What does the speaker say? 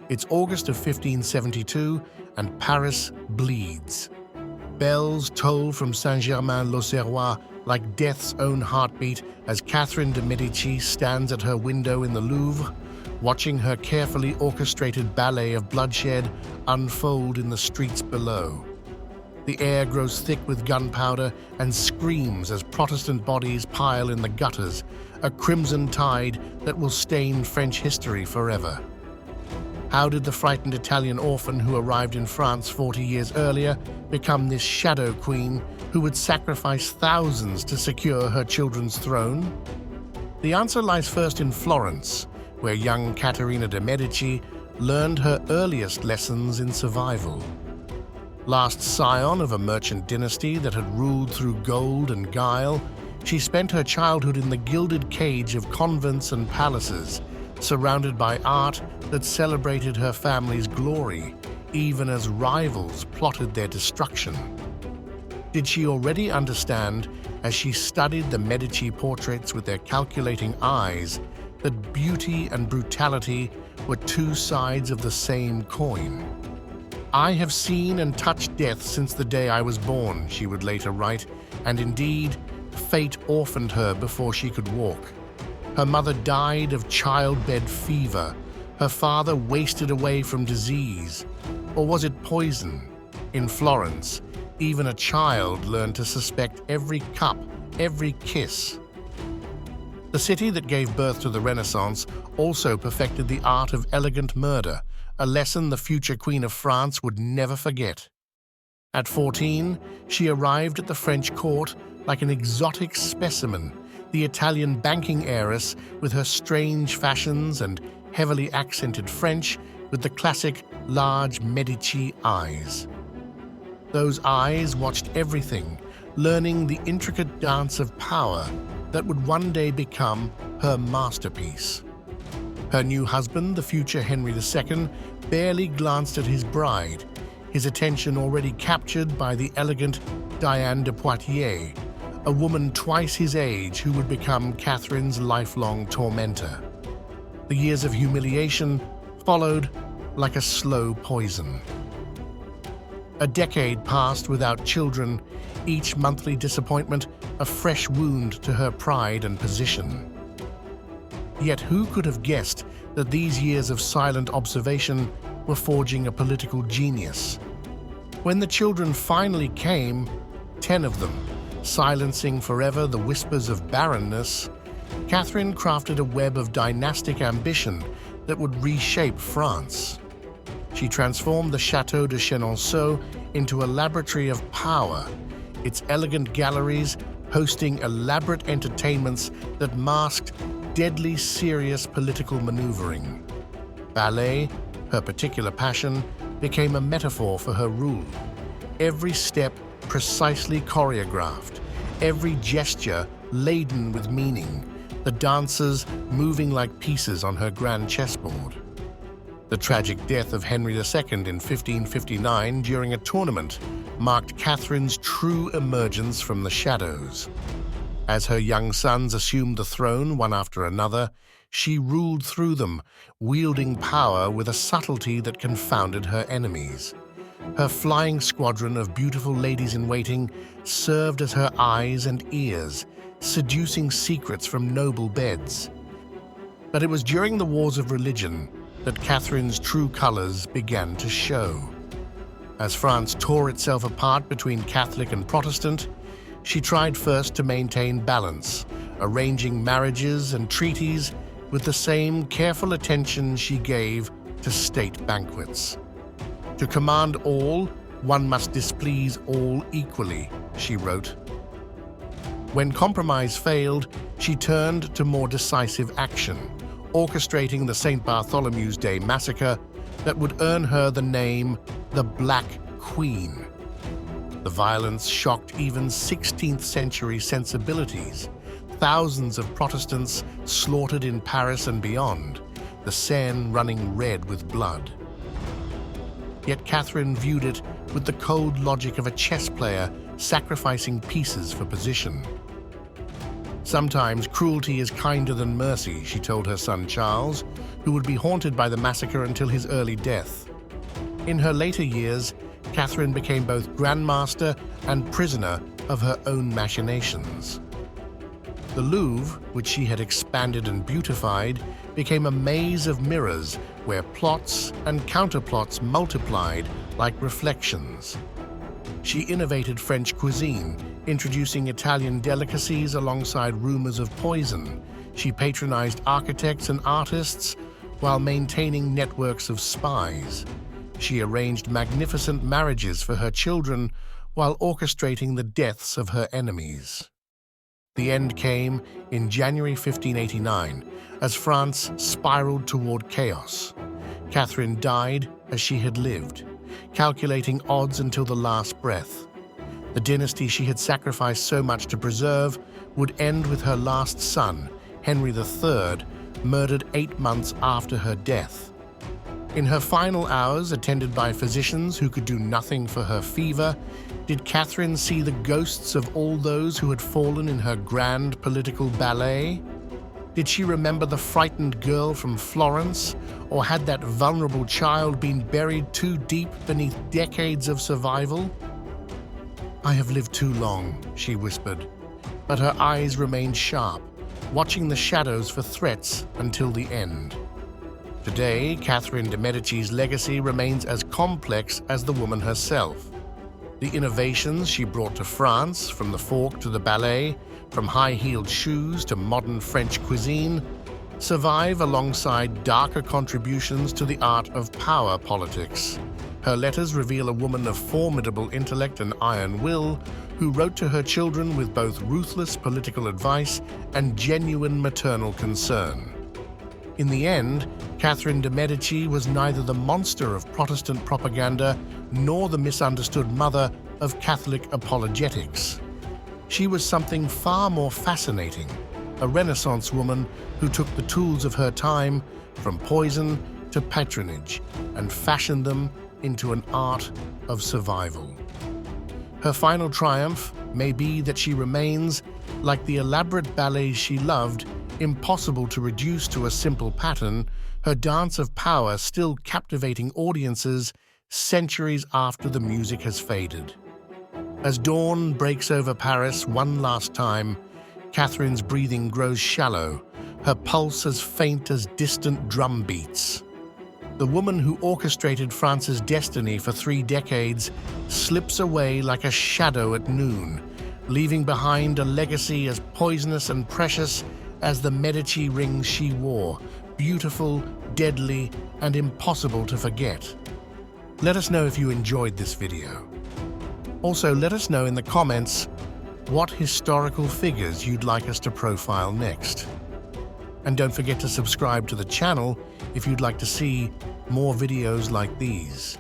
It's August of 1572, and Paris bleeds. Bells toll from Saint-Germain-l'Auxerrois like death's own heartbeat as Catherine de Medici stands at her window in the Louvre, watching her carefully orchestrated ballet of bloodshed unfold in the streets below. The air grows thick with gunpowder and screams as Protestant bodies pile in the gutters, a crimson tide that will stain French history forever. How did the frightened Italian orphan who arrived in France 40 years earlier become this shadow queen who would sacrifice thousands to secure her children's throne? The answer lies first in Florence, where young Catherine de Medici learned her earliest lessons in survival. Last scion of a merchant dynasty that had ruled through gold and guile, she spent her childhood in the gilded cage of convents and palaces, surrounded by art that celebrated her family's glory, even as rivals plotted their destruction. Did she already understand, as she studied the Medici portraits with their calculating eyes, that beauty and brutality were two sides of the same coin? "I have seen and touched death since the day I was born," she would later write, and indeed, fate orphaned her before she could walk. Her mother died of childbed fever. Her father wasted away from disease. Or was it poison? In Florence, even a child learned to suspect every cup, every kiss. The city that gave birth to the Renaissance also perfected the art of elegant murder, a lesson the future Queen of France would never forget. At 14, she arrived at the French court like an exotic specimen, the Italian banking heiress with her strange fashions and heavily accented French with the classic large Medici eyes. Those eyes watched everything, learning the intricate dance of power that would one day become her masterpiece. Her new husband, the future Henry II, barely glanced at his bride, his attention already captured by the elegant Diane de Poitiers, a woman twice his age who would become Catherine's lifelong tormentor. The years of humiliation followed like a slow poison. A decade passed without children, each monthly disappointment a fresh wound to her pride and position. Yet who could have guessed that these years of silent observation were forging a political genius? When the children finally came, 10 of them, silencing forever the whispers of barrenness, Catherine crafted a web of dynastic ambition that would reshape France. She transformed the Château de Chenonceau into a laboratory of power, its elegant galleries hosting elaborate entertainments that masked deadly serious political maneuvering. Ballet, her particular passion, became a metaphor for her rule. Every step precisely choreographed, every gesture laden with meaning, the dancers moving like pieces on her grand chessboard. The tragic death of Henry II in 1559 during a tournament marked Catherine's true emergence from the shadows. As her young sons assumed the throne one after another, she ruled through them, wielding power with a subtlety that confounded her enemies. Her flying squadron of beautiful ladies-in-waiting served as her eyes and ears, seducing secrets from noble beds. But it was during the wars of religion that Catherine's true colors began to show. As France tore itself apart between Catholic and Protestant, she tried first to maintain balance, arranging marriages and treaties with the same careful attention she gave to state banquets. To command all, one must displease all equally, she wrote. When compromise failed, she turned to more decisive action, orchestrating the St. Bartholomew's Day massacre that would earn her the name the Black Queen. The violence shocked even 16th century sensibilities. Thousands of Protestants slaughtered in Paris and beyond, the Seine running red with blood. Yet Catherine viewed it with the cold logic of a chess player sacrificing pieces for position. Sometimes cruelty is kinder than mercy, she told her son Charles, who would be haunted by the massacre until his early death. In her later years, Catherine became both grandmaster and prisoner of her own machinations. The Louvre, which she had expanded and beautified, became a maze of mirrors where plots and counterplots multiplied like reflections. She innovated French cuisine, introducing Italian delicacies alongside rumors of poison. She patronized architects and artists while maintaining networks of spies. She arranged magnificent marriages for her children while orchestrating the deaths of her enemies. The end came in January 1589, as France spiraled toward chaos. Catherine died as she had lived, calculating odds until the last breath. The dynasty she had sacrificed so much to preserve would end with her last son, Henry III, murdered 8 months after her death. In her final hours, attended by physicians who could do nothing for her fever, did Catherine see the ghosts of all those who had fallen in her grand political ballet? Did she remember the frightened girl from Florence, or had that vulnerable child been buried too deep beneath decades of survival? "I have lived too long," she whispered, but her eyes remained sharp, watching the shadows for threats until the end. Today, Catherine de Medici's legacy remains as complex as the woman herself. The innovations she brought to France, from the fork to the ballet, from high-heeled shoes to modern French cuisine, survive alongside darker contributions to the art of power politics. Her letters reveal a woman of formidable intellect and iron will, who wrote to her children with both ruthless political advice and genuine maternal concern. In the end, Catherine de Medici was neither the monster of Protestant propaganda nor the misunderstood mother of Catholic apologetics. She was something far more fascinating, a Renaissance woman who took the tools of her time, from poison to patronage, and fashioned them into an art of survival. Her final triumph may be that she remains, like the elaborate ballets she loved, impossible to reduce to a simple pattern, her dance of power still captivating audiences centuries after the music has faded. As dawn breaks over Paris one last time, Catherine's breathing grows shallow, her pulse as faint as distant drum beats. The woman who orchestrated France's destiny for 3 decades slips away like a shadow at noon, leaving behind a legacy as poisonous and precious as the Medici rings she wore, beautiful, deadly, and impossible to forget. Let us know if you enjoyed this video. Also, let us know in the comments what historical figures you'd like us to profile next. And don't forget to subscribe to the channel if you'd like to see more videos like these.